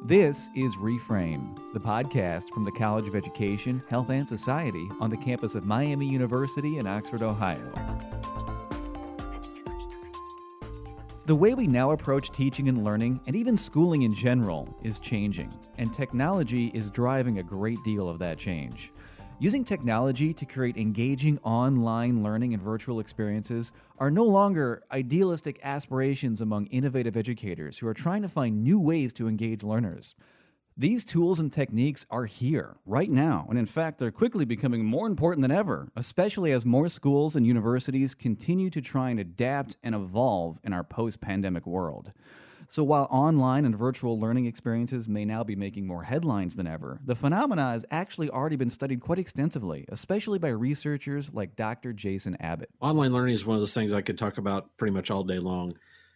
This is Reframe, the podcast from the College of Education, Health, and Society on the campus of Miami University in Oxford, Ohio. The way we now approach teaching and learning, and even schooling in general, is changing, and technology is driving a great deal of that change. Using technology to create engaging online learning and virtual experiences are no longer idealistic aspirations among innovative educators who are trying to find new ways to engage learners. These tools and techniques are here, right now, and in fact, they're quickly becoming more important than ever, especially as more schools and universities continue to try and adapt and evolve in our post-pandemic world. So while online and virtual learning experiences may now be making more headlines than ever, the phenomena has actually already been studied quite extensively, especially by researchers like Dr. Jason Abbitt. Online learning is one of those things I could talk about pretty much all day long.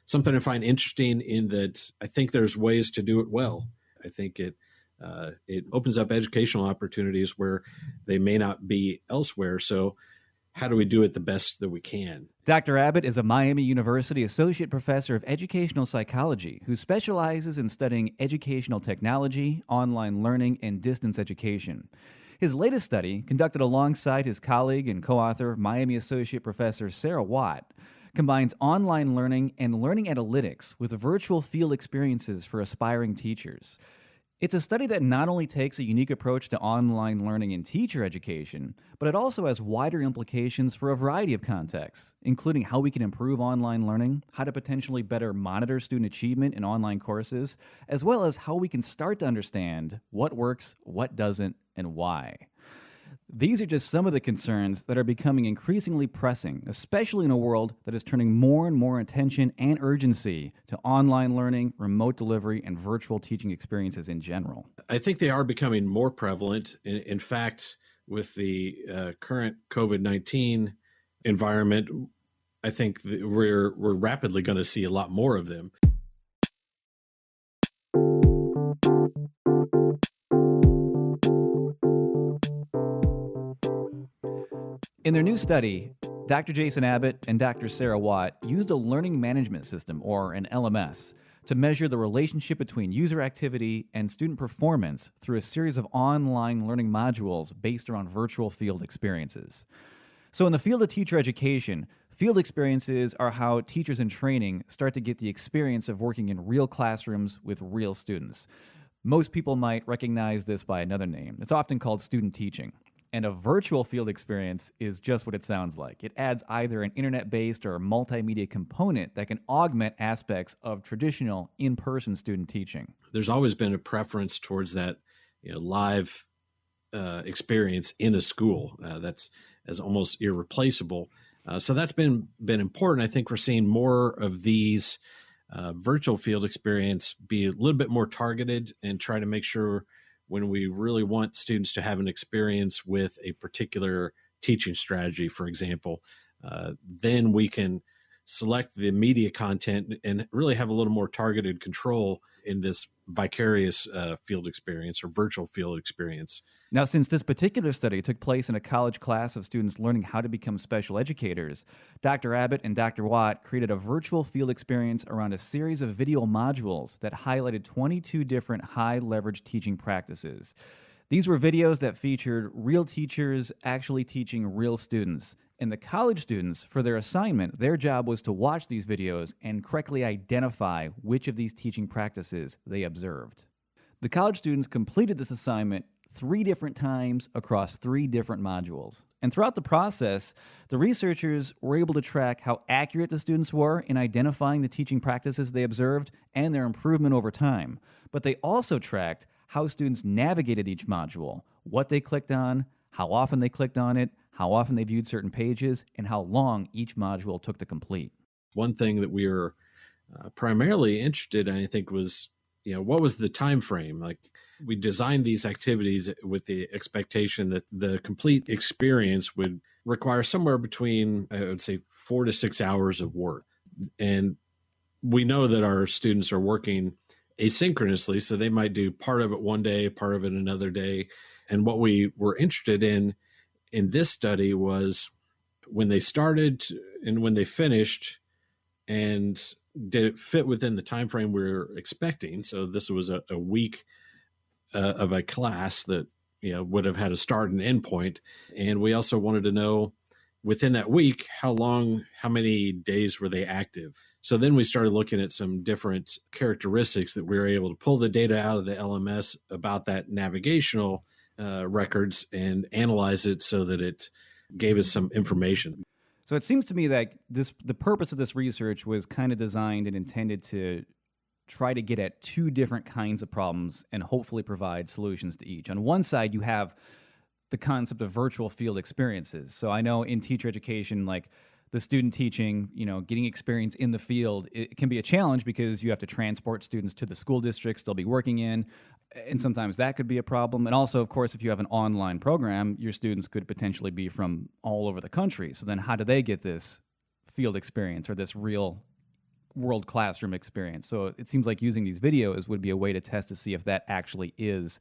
Something I find interesting in that I think there's ways to do it well. I think it opens up educational opportunities where they may not be elsewhere. So how do we do it the best that we can? Dr. Abbitt is a Miami University Associate Professor of Educational Psychology who specializes in studying educational technology, online learning, and distance education. His latest study, conducted alongside his colleague and co-author, Miami Associate Professor Sarah Watt, combines online learning and learning analytics with virtual field experiences for aspiring teachers. It's a study that not only takes a unique approach to online learning and teacher education, but it also has wider implications for a variety of contexts, including how we can improve online learning, how to potentially better monitor student achievement in online courses, as well as how we can start to understand what works, what doesn't, and why. These are just some of the concerns that are becoming increasingly pressing, especially in a world that is turning more and more attention and urgency to online learning, remote delivery, and virtual teaching experiences in general. I think they are becoming more prevalent. In fact, with the current COVID-19 environment, I think that we're rapidly going to see a lot more of them. In their new study, Dr. Jason Abbitt and Dr. Sarah Watt used a learning management system, or an LMS, to measure the relationship between user activity and student performance through a series of online learning modules based around virtual field experiences. So in the field of teacher education, field experiences are how teachers in training start to get the experience of working in real classrooms with real students. Most people might recognize this by another name. It's often called student teaching. And a virtual field experience is just what it sounds like. It adds either an internet-based or multimedia component that can augment aspects of traditional in-person student teaching. There's always been a preference towards that live experience in a school that's as almost irreplaceable. So that's been important. I think we're seeing more of these virtual field experience be a little bit more targeted and try to make sure when we really want students to have an experience with a particular teaching strategy, for example, then we can select the media content and really have a little more targeted control in this vicarious field experience or virtual field experience. Now, since this particular study took place in a college class of students learning how to become special educators, Dr. Abbitt and Dr. Watt created a virtual field experience around a series of video modules that highlighted 22 different high-leverage teaching practices. These were videos that featured real teachers actually teaching real students. And the college students, for their assignment, their job was to watch these videos and correctly identify which of these teaching practices they observed. The college students completed this assignment 3 different times across 3 different modules. And throughout the process, the researchers were able to track how accurate the students were in identifying the teaching practices they observed and their improvement over time. But they also tracked how students navigated each module, what they clicked on, how often they clicked on it, how often they viewed certain pages, and how long each module took to complete. One thing that we were primarily interested in, I think, was what was the time frame? Like, we designed these activities with the expectation that the complete experience would require somewhere between, I would say, 4 to 6 hours of work. And we know that our students are working asynchronously, so they might do part of it one day, part of it another day. And what we were interested in this study was when they started and when they finished, and did it fit within the time frame we were expecting? So this was a week of a class that would have had a start and end point, and we also wanted to know within that week how many days were they active. So then we started looking at some different characteristics that we were able to pull the data out of the LMS about that navigational records and analyze it so that it gave us some information. So it seems to me that the purpose of this research was kind of designed and intended to try to get at two different kinds of problems and hopefully provide solutions to each. On one side, you have the concept of virtual field experiences. So I know in teacher education, like the student teaching, getting experience in the field, it can be a challenge because you have to transport students to the school districts they'll be working in. And sometimes that could be a problem. And also, of course, if you have an online program, your students could potentially be from all over the country. So then how do they get this field experience or this real world classroom experience? So it seems like using these videos would be a way to test to see if that actually is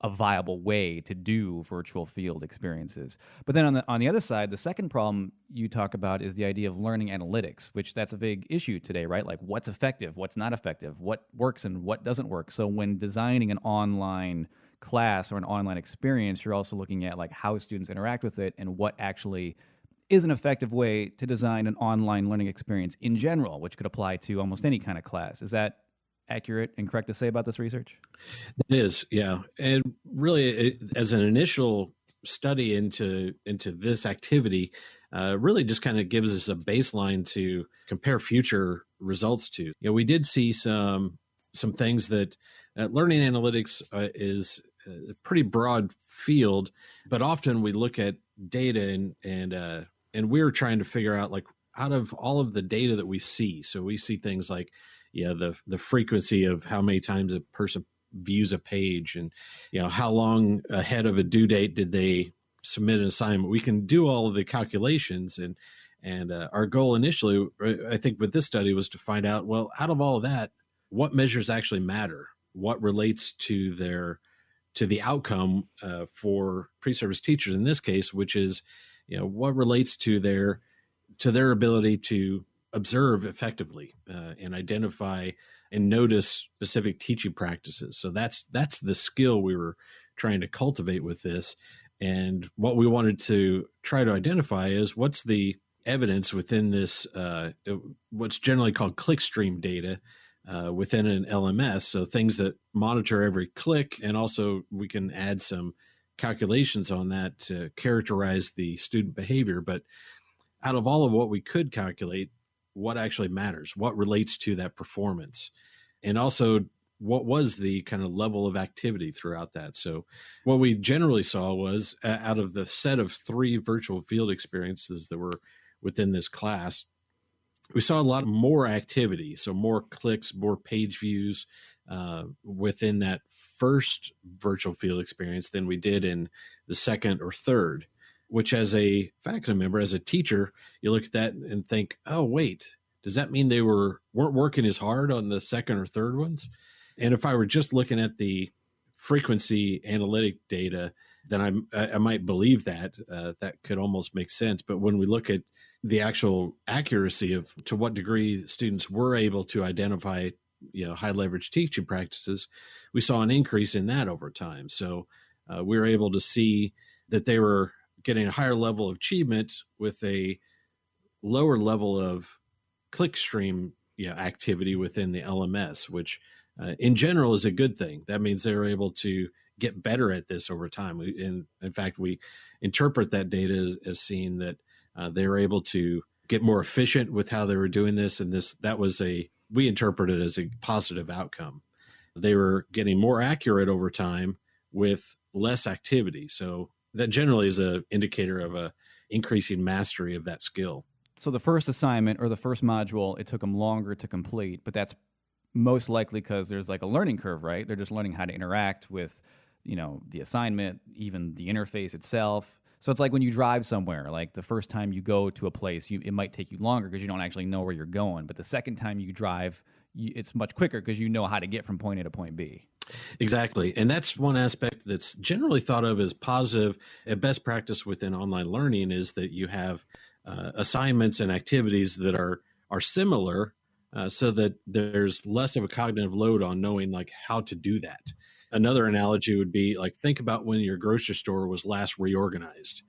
a viable way to do virtual field experiences. But then on the other side, the second problem you talk about is the idea of learning analytics, which that's a big issue today, right? Like what's effective, what's not effective, what works and what doesn't work. So when designing an online class or an online experience, you're also looking at like how students interact with it and what actually is an effective way to design an online learning experience in general, which could apply to almost any kind of class. Is that accurate and correct to say about this research? It is, yeah. And really, as an initial study into this activity, really just kind of gives us a baseline to compare future results to. We did see some things that learning analytics is a pretty broad field, but often we look at data and we're trying to figure out, like, out of all of the data that we see. So we see things like the frequency of how many times a person views a page, and how long ahead of a due date did they submit an assignment. We can do all of the calculations, and our goal initially, I think, with this study was to find out, well, out of all of that, what measures actually matter, what relates to the outcome for pre-service teachers in this case, which is what relates to their ability to observe effectively and identify and notice specific teaching practices. So that's the skill we were trying to cultivate with this. And what we wanted to try to identify is what's the evidence within this, what's generally called clickstream data within an LMS. So things that monitor every click, and also we can add some calculations on that to characterize the student behavior. But out of all of what we could calculate, what actually matters, what relates to that performance, and also what was the kind of level of activity throughout that. So what we generally saw was out of the set of 3 virtual field experiences that were within this class, we saw a lot more activity. So more clicks, more page views within that first virtual field experience than we did in the second or third, which as a faculty member, as a teacher, you look at that and think, oh, wait, does that mean they weren't working as hard on the second or third ones? And if I were just looking at the frequency analytic data, then I might believe that. That could almost make sense. But when we look at the actual accuracy of to what degree students were able to identify high leverage teaching practices, we saw an increase in that over time. So we were able to see that they were getting a higher level of achievement with a lower level of clickstream activity within the LMS, which in general is a good thing. That means they're able to get better at this over time. In fact, we interpret that data as seeing that they were able to get more efficient with how they were doing this. And we interpret it as a positive outcome. They were getting more accurate over time with less activity. So that generally is an indicator of a increasing mastery of that skill. So the first assignment or the first module, it took them longer to complete, but that's most likely because there's like a learning curve, right? They're just learning how to interact with, the assignment, even the interface itself. So it's like when you drive somewhere, like the first time you go to a place, it might take you longer because you don't actually know where you're going. But the second time you drive, it's much quicker because you know how to get from point A to point B. Exactly. And that's one aspect that's generally thought of as positive. At best practice within online learning is that you have assignments and activities that are similar, so that there's less of a cognitive load on knowing like how to do that. Another analogy would be like, think about when your grocery store was last reorganized.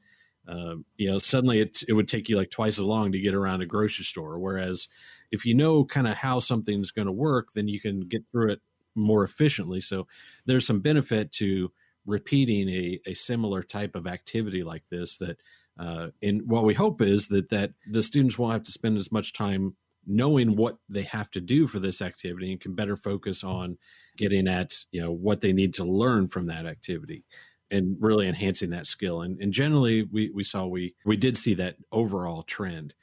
Suddenly it would take you like twice as long to get around a grocery store. Whereas if you know kind of how something's going to work, then you can get through it more efficiently. So there's some benefit to repeating a similar type of activity like this. That and what we hope is that the students won't have to spend as much time knowing what they have to do for this activity and can better focus on getting at what they need to learn from that activity and really enhancing that skill. And generally we did see that overall trend.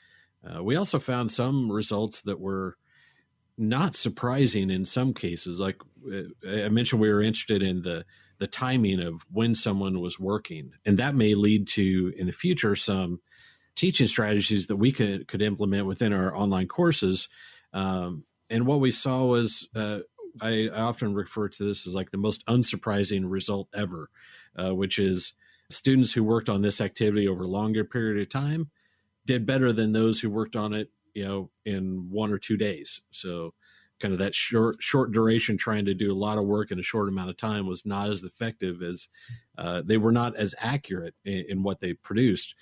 We also found some results that were not surprising in some cases. Like I mentioned, we were interested in the timing of when someone was working, and that may lead to in the future some teaching strategies that we could implement within our online courses. And what we saw was, I often refer to this as like the most unsurprising result ever, which is students who worked on this activity over a longer period of time did better than those who worked on it, in 1 or 2 days. So kind of that short duration, trying to do a lot of work in a short amount of time, was not as effective as they were not as accurate in what they produced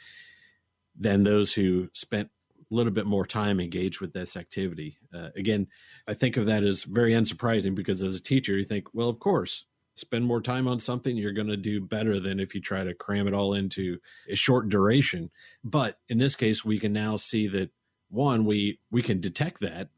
than those who spent a little bit more time engaged with this activity. Again, I think of that as very unsurprising, because as a teacher, you think, well, of course, spend more time on something, you're going to do better than if you try to cram it all into a short duration. But in this case, we can now see that, one, we can detect that.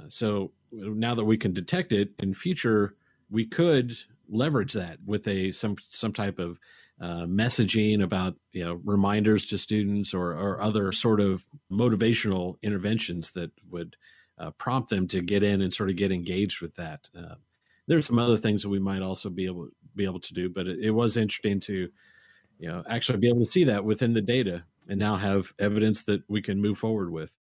So now that we can detect it in future, we could leverage that with some type of messaging about reminders to students, or other sort of motivational interventions that would prompt them to get in and sort of get engaged with that. There's some other things that we might also be able to do, but it was interesting to actually be able to see that within the data and now have evidence that we can move forward with.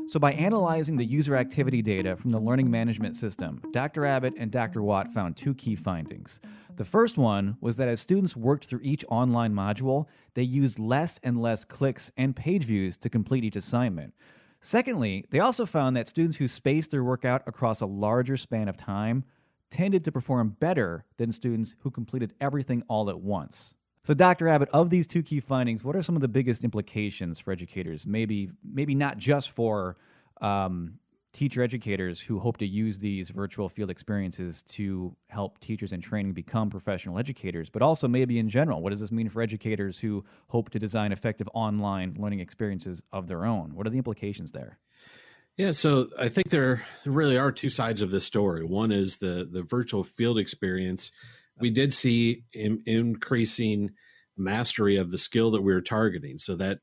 So, by analyzing the user activity data from the learning management system, Dr. Abbitt and Dr. Watt found 2 key findings. The first one was that as students worked through each online module, they used less and less clicks and page views to complete each assignment. Secondly, they also found that students who spaced their workout across a larger span of time tended to perform better than students who completed everything all at once. So, Dr. Abbitt, of these 2 key findings, what are some of the biggest implications for educators? Maybe not just for teacher educators who hope to use these virtual field experiences to help teachers in training become professional educators, but also maybe in general. What does this mean for educators who hope to design effective online learning experiences of their own? What are the implications there? Yeah, so I think there really are 2 sides of this story. One is the virtual field experience. We did see increasing mastery of the skill that we were targeting. So that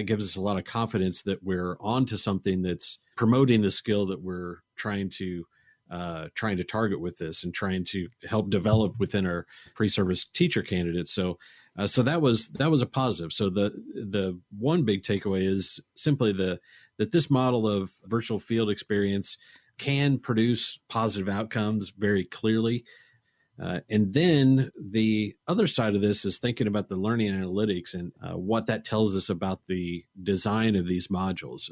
gives us a lot of confidence that we're onto something that's promoting the skill that we're trying to target with this, and trying to help develop within our pre-service teacher candidates. So that was a positive. So the one big takeaway is simply that this model of virtual field experience can produce positive outcomes very clearly. And then the other side of this is thinking about the learning analytics and what that tells us about the design of these modules.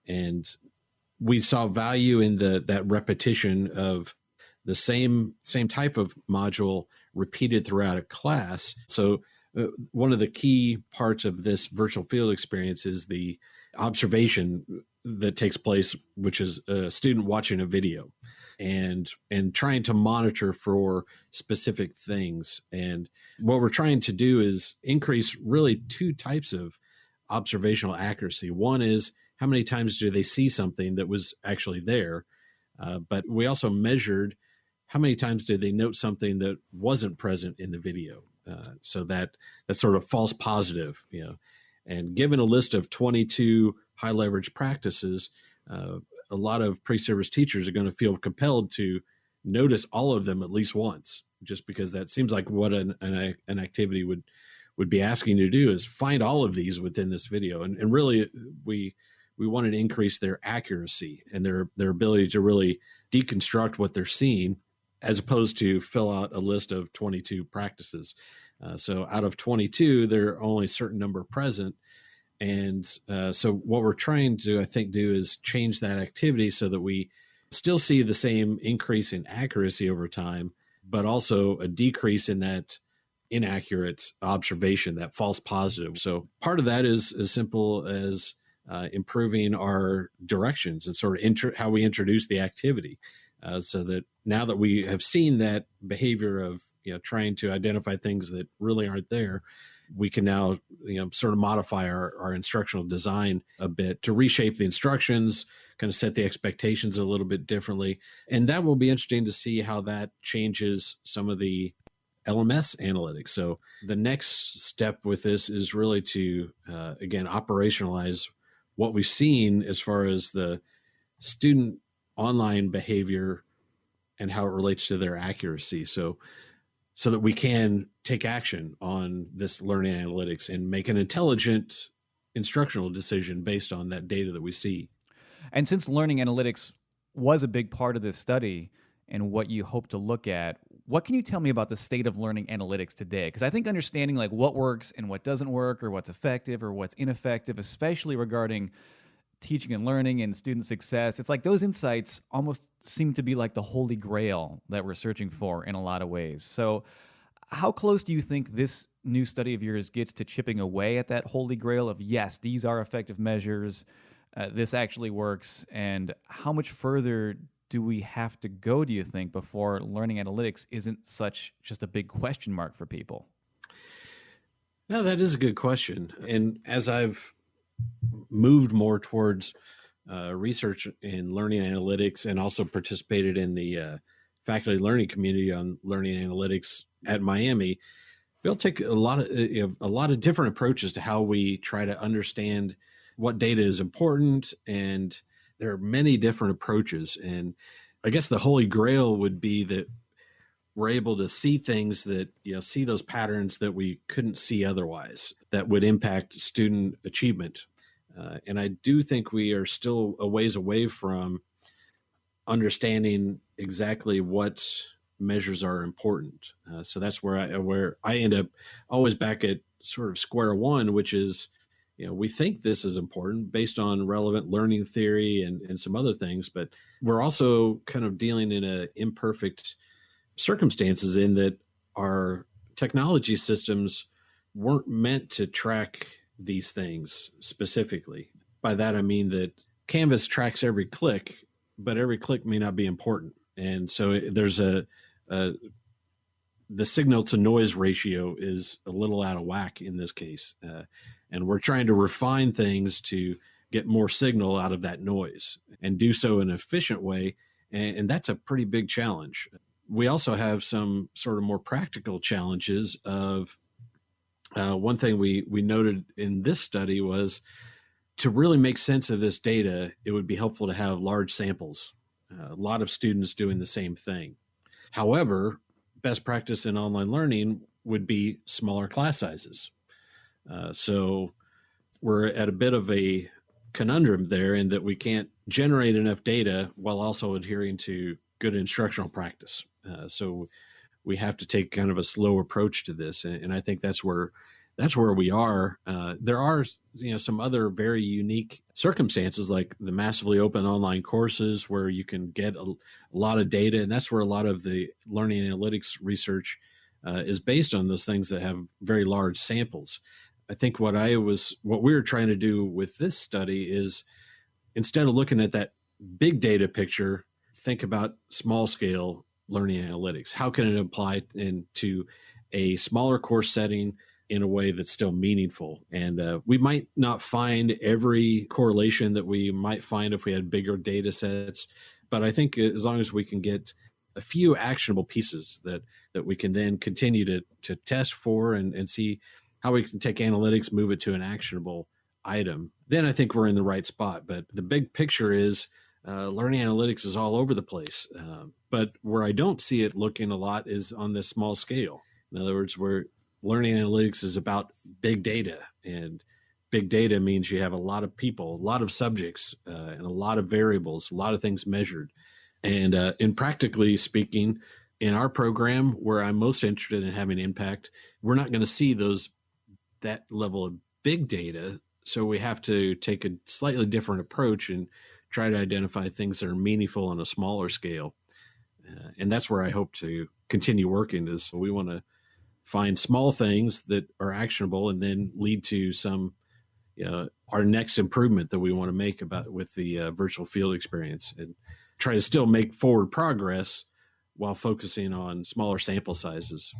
And we saw value in that repetition of the same type of module repeated throughout a class. So one of the key parts of this virtual field experience is the observation that takes place, which is a student watching a video and trying to monitor for specific things. And what we're trying to do is increase really 2 types of observational accuracy. One is, how many times do they see something that was actually there? But we also measured how many times did they note something that wasn't present in the video. So that's sort of false positive, And given a list of 22 high leverage practices, a lot of pre-service teachers are going to feel compelled to notice all of them at least once, just because that seems like what an activity would be asking you to do, is find all of these within this video. And really, we wanted to increase their accuracy and their ability to really deconstruct what they're seeing, as opposed to fill out a list of 22 practices. So out of 22, there are only a certain number present. And so what we're trying to, I think, do is change that activity so that we still see the same increase in accuracy over time, but also a decrease in that inaccurate observation, that false positive. So part of that is as simple as improving our directions and sort of how we introduce the activity, so that now that we have seen that behavior of trying to identify things that really aren't there, we can now sort of modify our instructional design a bit to reshape the instructions, kind of set the expectations a little bit differently. And that will be interesting to see how that changes some of the LMS analytics. So the next step with this is really to, again, operationalize what we've seen as far as the student online behavior and how it relates to their accuracy. So that we can take action on this learning analytics and make an intelligent instructional decision based on that data that we see. And since learning analytics was a big part of this study and what you hope to look at, what can you tell me about the state of learning analytics today? Because I think understanding like what works and what doesn't work, or what's effective or what's ineffective, especially regarding teaching and learning and student success, it's like those insights almost seem to be like the holy grail that we're searching for in a lot of ways. So how close do you think this new study of yours gets to chipping away at that holy grail of, yes, these are effective measures, this actually works, and how much further do we have to go, do you think, before learning analytics isn't such just a big question mark for people? Yeah, that is a good question. And as I've moved more towards research in learning analytics and also participated in the faculty learning community on learning analytics at Miami, we'll take a lot of different approaches to how we try to understand what data is important. And there are many different approaches. And I guess the holy grail would be that we're able to see things that, see those patterns that we couldn't see otherwise that would impact student achievement. And I do think we are still a ways away from understanding exactly what measures are important. So that's where I end up always back at sort of square one, which is, we think this is important based on relevant learning theory and some other things, but we're also kind of dealing in a imperfect circumstances in that our technology systems weren't meant to track these things specifically. By that, I mean that Canvas tracks every click, but every click may not be important. And so there's the signal to noise ratio is a little out of whack in this case. And we're trying to refine things to get more signal out of that noise and do so in an efficient way. And that's a pretty big challenge. We also have some sort of more practical challenges of one thing we noted in this study was to really make sense of this data, it would be helpful to have large samples, a lot of students doing the same thing. However, best practice in online learning would be smaller class sizes. So we're at a bit of a conundrum there in that we can't generate enough data while also adhering to good instructional practice. So we have to take kind of a slow approach to this. And I think that's where we are. There are, some other very unique circumstances like the massively open online courses where you can get a lot of data. And that's where a lot of the learning analytics research is based on those things that have very large samples. I think what we were trying to do with this study is instead of looking at that big data picture, think about small scale learning analytics. How can it apply into a smaller course setting in a way that's still meaningful? And we might not find every correlation that we might find if we had bigger data sets, but I think as long as we can get a few actionable pieces that we can then continue to test for and see how we can take analytics, move it to an actionable item, then I think we're in the right spot. But the big picture is learning analytics is all over the place. But where I don't see it looking a lot is on this small scale. In other words, where learning analytics is about big data, and big data means you have a lot of people, a lot of subjects, and a lot of variables, a lot of things measured. And in practically speaking, in our program where I'm most interested in having impact, we're not going to see that level of big data So we have to take a slightly different approach and try to identify things that are meaningful on a smaller scale. And that's where I hope to continue working is we want to find small things that are actionable and then lead to some our next improvement that we want to make about with the virtual field experience, and try to still make forward progress while focusing on smaller sample sizes.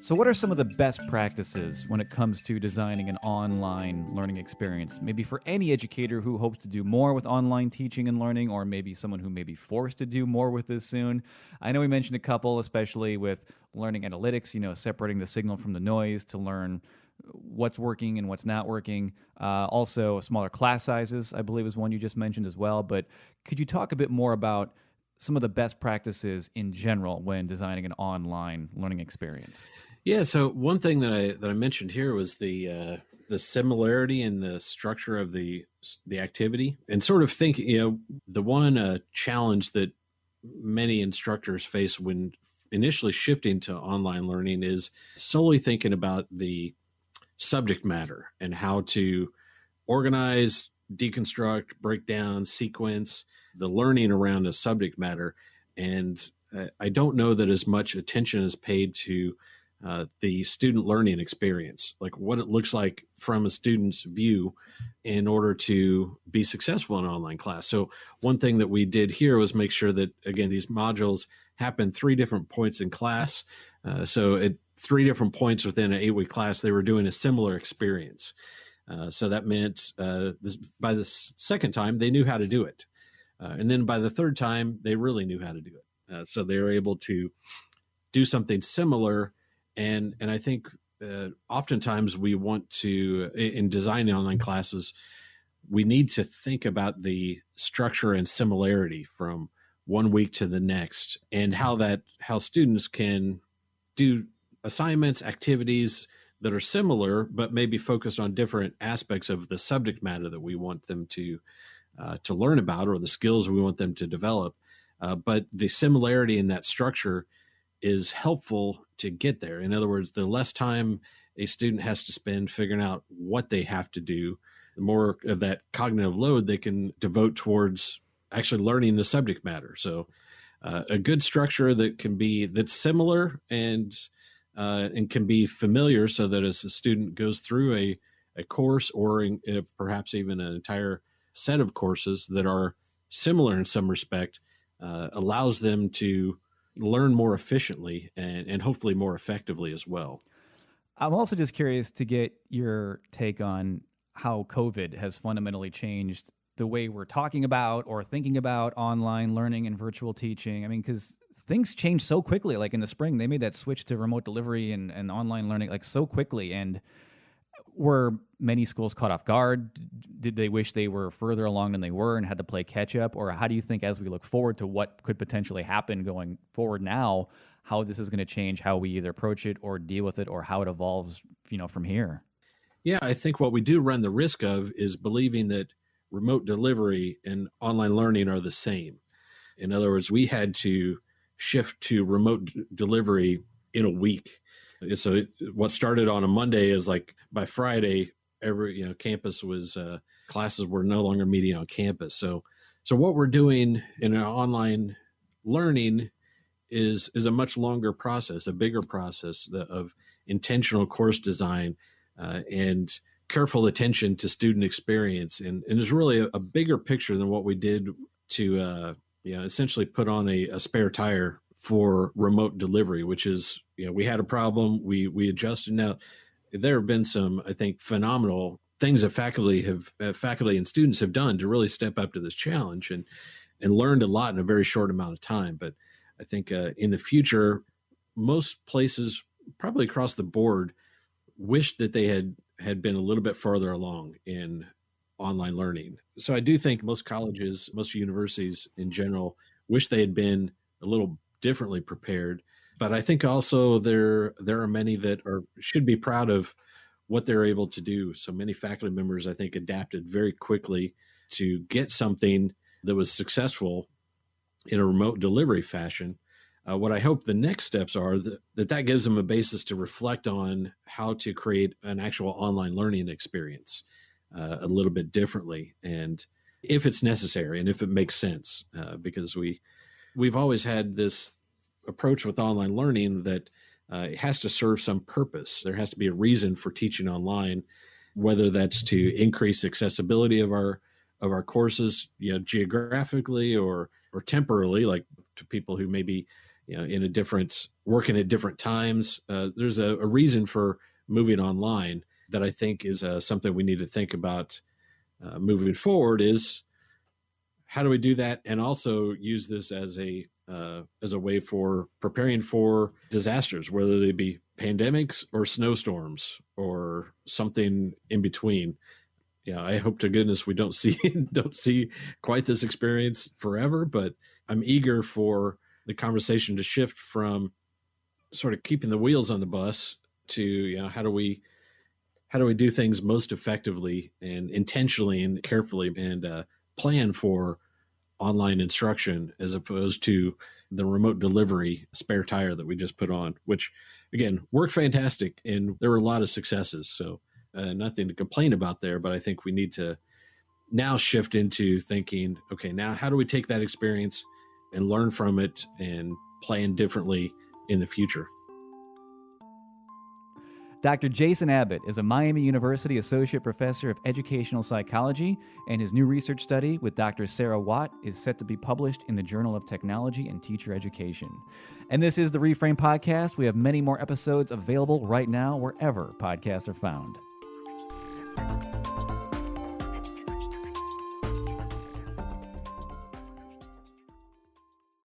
So, what are some of the best practices when it comes to designing an online learning experience? Maybe for any educator who hopes to do more with online teaching and learning, or maybe someone who may be forced to do more with this soon. I know we mentioned a couple, especially with learning analytics, separating the signal from the noise to learn what's working and what's not working. Also, smaller class sizes, I believe, is one you just mentioned as well. But could you talk a bit more about some of the best practices in general when designing an online learning experience? Yeah. So one thing that I mentioned here was the similarity in the structure of the activity, and sort of think, the one challenge that many instructors face when initially shifting to online learning is solely thinking about the subject matter and how to organize, deconstruct, break down, sequence the learning around a subject matter. And I don't know that as much attention is paid to the student learning experience, like what it looks like from a student's view in order to be successful in an online class. So one thing that we did here was make sure that, again, these modules happen 3 different points in class. So at 3 different points within an 8-week class, they were doing a similar experience. So that meant by the second time, they knew how to do it. And then by the third time, they really knew how to do it. So they were able to do something similar. And I think oftentimes we want to, in designing online classes, we need to think about the structure and similarity from one week to the next, and how students can do assignments, activities that are similar, but maybe focused on different aspects of the subject matter that we want them to learn about, or the skills we want them to develop. But the similarity in that structure is helpful to get there. In other words, the less time a student has to spend figuring out what they have to do, the more of that cognitive load they can devote towards actually learning the subject matter. So a good structure that's similar and can be familiar, so that as a student goes through a course, or perhaps even an entire set of courses that are similar in some respect, allows them to learn more efficiently and hopefully more effectively as well. I'm also just curious to get your take on how COVID has fundamentally changed the way we're talking about or thinking about online learning and virtual teaching. I mean, because things change so quickly. Like in the spring, they made that switch to remote delivery and online learning like so quickly. And were many schools caught off guard? Did they wish they were further along than they were and had to play catch up? Or how do you think, as we look forward to what could potentially happen going forward now, how this is going to change how we either approach it or deal with it, or how it evolves, from here? Yeah, I think what we do run the risk of is believing that remote delivery and online learning are the same. In other words, we had to shift to remote delivery in a week. So what started on a Monday is like by Friday, every campus was classes were no longer meeting on campus. So what we're doing in our online learning is a much longer process, a bigger process of intentional course design and careful attention to student experience, and it's really a bigger picture than what we did to essentially put on a spare tire for remote delivery, which is, we had a problem, we adjusted. Now, there have been some, I think, phenomenal things that faculty and students have done to really step up to this challenge and learned a lot in a very short amount of time. But I think in the future, most places, probably across the board, wish that they had been a little bit farther along in online learning. So I do think most colleges, most universities in general, wish they had been a little differently prepared. But I think also there are many that should be proud of what they're able to do. So many faculty members, I think, adapted very quickly to get something that was successful in a remote delivery fashion. What I hope the next steps are that gives them a basis to reflect on how to create an actual online learning experience a little bit differently, and if it's necessary and if it makes sense, because we've always had this approach with online learning that it has to serve some purpose. There has to be a reason for teaching online, whether that's to increase accessibility of our courses, geographically or temporarily, like to people who may be in a different working at different times. There's a reason for moving online that I think is something we need to think about moving forward. Is how do we do that and also use this as a way for preparing for disasters, whether they be pandemics or snowstorms or something in between. I hope to goodness we don't see quite this experience forever, but I'm eager for the conversation to shift from sort of keeping the wheels on the bus to, how do we do things most effectively and intentionally and carefully and plan for online instruction as opposed to the remote delivery spare tire that we just put on, which again worked fantastic and there were a lot of successes. So nothing to complain about there, but I think we need to now shift into thinking, okay, now how do we take that experience and learn from it and plan differently in the future? Dr. Jason Abbitt is a Miami University Associate Professor of Educational Psychology, and his new research study with Dr. Sarah Watt is set to be published in the Journal of Technology and Teacher Education. And this is the Reframe Podcast. We have many more episodes available right now wherever podcasts are found.